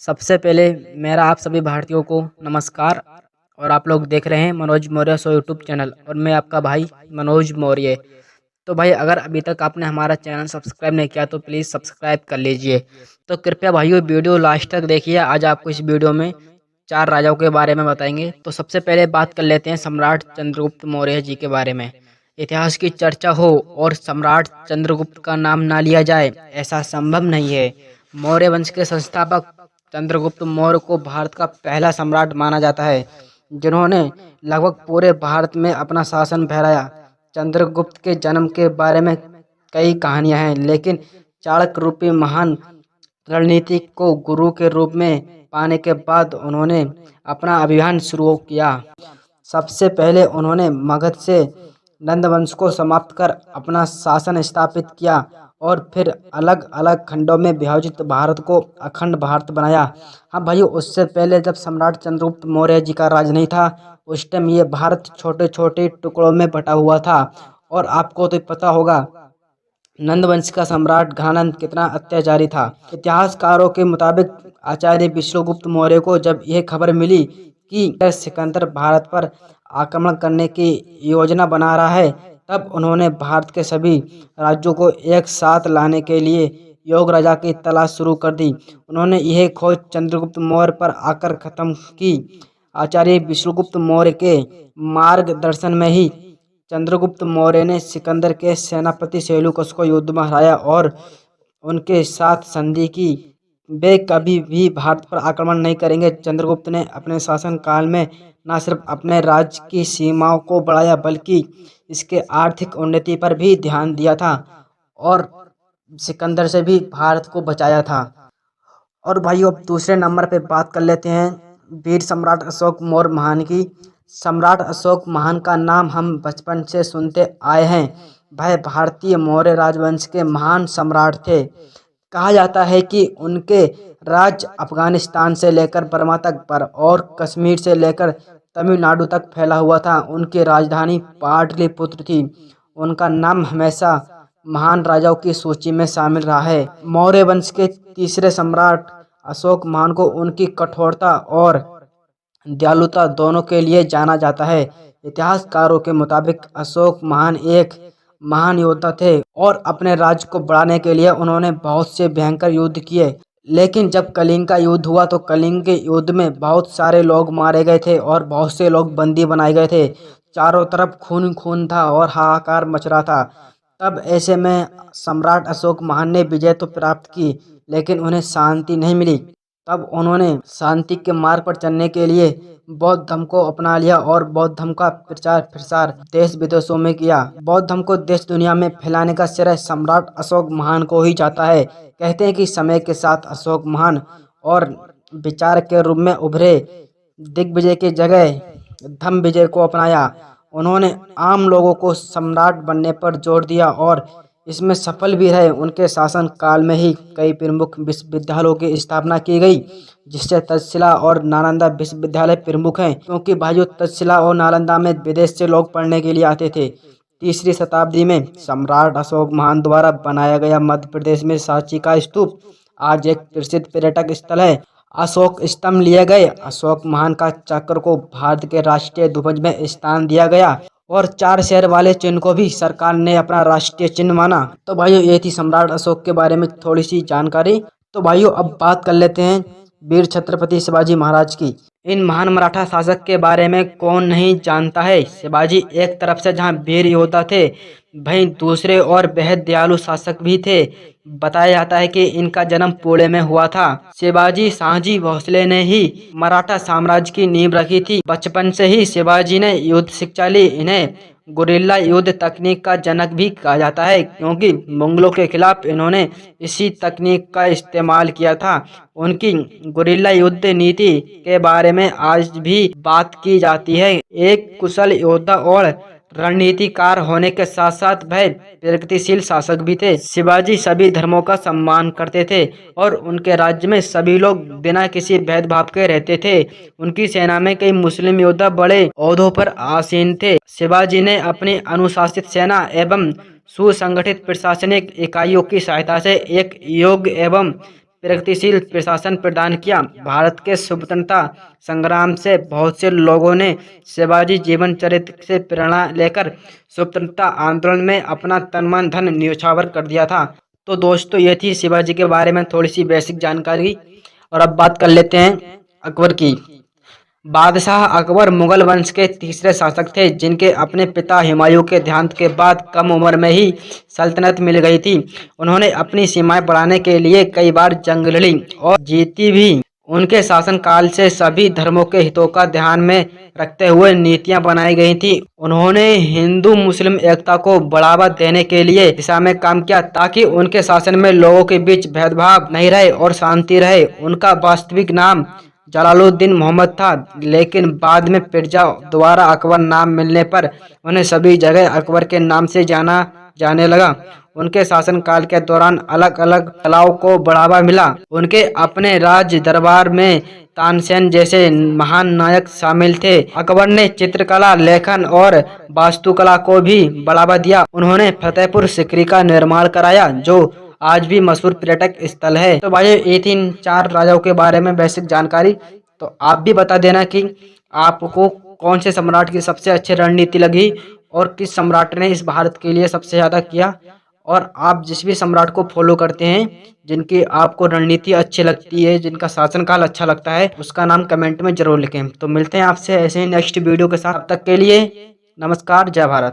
सबसे पहले मेरा आप सभी भारतीयों को नमस्कार। और आप लोग देख रहे हैं Manoj Maurya show YouTube channel और मैं आपका भाई मनोज मौर्य। तो भाई अगर अभी तक आपने हमारा चैनल सब्सक्राइब नहीं किया तो प्लीज़ सब्सक्राइब कर लीजिए। तो कृपया भाइयों वीडियो लास्ट तक देखिए। आज आपको इस वीडियो में 4 राजाओं के बारे में बताएंगे। तो सबसे पहले बात कर लेते हैं सम्राट चंद्रगुप्त मौर्य जी के बारे में। इतिहास की चर्चा हो और सम्राट चंद्रगुप्त का नाम ना लिया जाए ऐसा संभव नहीं है। मौर्य वंश के संस्थापक चंद्रगुप्त मौर्य को भारत का पहला सम्राट माना जाता है, जिन्होंने लगभग पूरे भारत में अपना शासन फहराया। चंद्रगुप्त के जन्म के बारे में कई कहानियां हैं, लेकिन चाणक्य रूपी महान रणनीतिक को गुरु के रूप में पाने के बाद उन्होंने अपना अभियान शुरू किया। सबसे पहले उन्होंने मगध से नंद वंश को समाप्त कर अपना शासन स्थापित किया और फिर अलग अलग खंडों में विभाजित भारत को अखंड भारत बनाया। हाँ भाइयों, उससे पहले जब सम्राट चंद्रगुप्त मौर्य जी का राज नहीं था, उस टाइम ये भारत छोटे छोटे टुकड़ों में बटा हुआ था। और आपको तो पता होगा नंद वंश का सम्राट घनानंद कितना अत्याचारी था। इतिहासकारों के मुताबिक आचार्य विष्णुगुप्त मौर्य को जब यह खबर मिली कि सिकंदर भारत पर आक्रमण करने की योजना बना रहा है, तब उन्होंने भारत के सभी राज्यों को एक साथ लाने के लिए योग राजा की तलाश शुरू कर दी। उन्होंने यह खोज चंद्रगुप्त मौर्य पर आकर खत्म की। आचार्य विष्णुगुप्त मौर्य के मार्गदर्शन में ही चंद्रगुप्त मौर्य ने सिकंदर के सेनापति सेल्यूकस को युद्ध में हराया और उनके साथ संधि की। वे कभी भी भारत पर आक्रमण नहीं करेंगे। चंद्रगुप्त ने अपने शासन काल में न सिर्फ अपने राज्य की सीमाओं को बढ़ाया, बल्कि इसके आर्थिक उन्नति पर भी ध्यान दिया था और सिकंदर से भी भारत को बचाया था। और भाइयों, अब दूसरे नंबर पे बात कर लेते हैं वीर सम्राट अशोक मौर्य महान की। सम्राट अशोक महान का नाम हम बचपन से सुनते आए हैं। वह भारतीय मौर्य राजवंश के महान सम्राट थे। कहा जाता है कि उनके राज्य अफगानिस्तान से लेकर बर्मा तक पर और कश्मीर से लेकर तमिलनाडु तक फैला हुआ था। उनकी राजधानी पाटलिपुत्र थी। उनका नाम हमेशा महान राजाओं की सूची में शामिल रहा है। मौर्य वंश के तीसरे सम्राट अशोक महान को उनकी कठोरता और दयालुता दोनों के लिए जाना जाता है। इतिहासकारों के मुताबिक अशोक महान एक महान योद्धा थे और अपने राज्य को बढ़ाने के लिए उन्होंने बहुत से भयंकर युद्ध किए। लेकिन जब कलिंग का युद्ध हुआ तो कलिंग के युद्ध में बहुत सारे लोग मारे गए थे और बहुत से लोग बंदी बनाए गए थे। चारों तरफ खून खून था और हाहाकार मच रहा था। तब ऐसे में सम्राट अशोक महान ने विजय तो प्राप्त की, लेकिन उन्हें शांति नहीं मिली। तब उन्होंने शांति के मार्ग पर चलने के लिए बौद्ध धर्म को अपना लिया और बौद्ध धर्म का प्रचार प्रसार देश विदेशों में किया। बौद्ध धर्म को देश दुनिया में फैलाने का श्रेय सम्राट अशोक महान को ही जाता है। कहते हैं कि समय के साथ अशोक महान और विचार के रूप में उभरे। दिग्विजय की जगह धर्म विजय को अपनाया। उन्होंने आम लोगों को सम्राट बनने पर जोर दिया और इसमें सफल भी रहे। उनके शासन काल में ही कई प्रमुख विश्वविद्यालयों की स्थापना की गई, जिससे तक्षशिला और नालंदा विश्वविद्यालय प्रमुख हैं, क्योंकि भाइयों तक्षशिला और नालंदा में विदेश से लोग पढ़ने के लिए आते थे। तीसरी शताब्दी में सम्राट अशोक महान द्वारा बनाया गया मध्य प्रदेश में सांची का स्तूप आज एक प्रसिद्ध पर्यटक स्थल है। अशोक स्तंभ लिए गए। अशोक महान का चक्र को भारत के राष्ट्रीय ध्वज में स्थान दिया गया और 4 शेर वाले चिन्ह को भी सरकार ने अपना राष्ट्रीय चिन्ह माना। तो भाइयों, ये थी सम्राट अशोक के बारे में थोड़ी सी जानकारी। तो भाइयों, अब बात कर लेते हैं वीर छत्रपति शिवाजी महाराज की। इन महान मराठा शासक के बारे में कौन नहीं जानता है। शिवाजी एक तरफ से जहां वीर योद्धा थे, वहीं दूसरे और बेहद दयालु शासक भी थे। बताया जाता है कि इनका जन्म पुणे में हुआ था। शिवाजी शाहजी भोसले ने ही मराठा साम्राज्य की नींव रखी थी। बचपन से ही शिवाजी ने युद्ध शिक्षा ली। इन्हें गुरिल्ला युद्ध तकनीक का जनक भी कहा जाता है, क्योंकि मुगलों के खिलाफ इन्होंने इसी तकनीक का इस्तेमाल किया था। उनकी गुरिल्ला युद्ध नीति के बारे में आज भी बात की जाती है। एक कुशल योद्धा और रणनीतिकार होने के साथ साथ वह प्रगतिशील शासक भी थे। शिवाजी सभी धर्मों का सम्मान करते थे और उनके राज्य में सभी लोग बिना किसी भेदभाव के रहते थे। उनकी सेना में कई मुस्लिम योद्धा बड़े ओहदों पर आसीन थे। शिवाजी ने अपनी अनुशासित सेना एवं सुसंगठित प्रशासनिक इकाइयों की सहायता से एक योग्य एवं प्रगतिशील प्रशासन प्रदान किया। भारत के स्वतंत्रता संग्राम से बहुत से लोगों ने शिवाजी जीवन चरित्र से प्रेरणा लेकर स्वतंत्रता आंदोलन में अपना तन मन धन न्यौछावर कर दिया था। तो दोस्तों, ये थी शिवाजी के बारे में थोड़ी सी बेसिक जानकारी। और अब बात कर लेते हैं अकबर की। बादशाह अकबर मुगल वंश के तीसरे शासक थे, जिनके अपने पिता हुमायूं के देहांत के बाद कम उम्र में ही सल्तनत मिल गई थी। उन्होंने अपनी सीमाएं बढ़ाने के लिए कई बार जंग लड़ी और जीती भी। उनके शासनकाल से सभी धर्मों के हितों का ध्यान में रखते हुए नीतियां बनाई गई थी। उन्होंने हिंदू मुस्लिम एकता को बढ़ावा देने के लिए दिशा में काम किया, ताकि उनके शासन में लोगों के बीच भेदभाव नहीं रहे और शांति रहे। उनका वास्तविक नाम जलालुद्दीन मोहम्मद था, लेकिन बाद में पिर्जा द्वारा अकबर नाम मिलने पर उन्हें सभी जगह अकबर के नाम से जाना जाने लगा। उनके शासनकाल के दौरान अलग अलग कलाओं को बढ़ावा मिला। उनके अपने राज दरबार में तानसेन जैसे महान नायक शामिल थे। अकबर ने चित्रकला, लेखन और वास्तुकला को भी बढ़ावा दिया। उन्होंने फतेहपुर सीकरी का निर्माण कराया, जो आज भी मशहूर पर्यटक स्थल है। तो भाई, ये तीन चार राजाओं के बारे में बेसिक जानकारी। तो आप भी बता देना कि आपको कौन से सम्राट की सबसे अच्छी रणनीति लगी और किस सम्राट ने इस भारत के लिए सबसे ज़्यादा किया। और आप जिस भी सम्राट को फॉलो करते हैं, जिनकी आपको रणनीति अच्छी लगती है, जिनका शासनकाल अच्छा लगता है, उसका नाम कमेंट में जरूर लिखें। तो मिलते हैं आपसे ऐसे ही नेक्स्ट वीडियो के साथ। तब तक के लिए नमस्कार, जय भारत।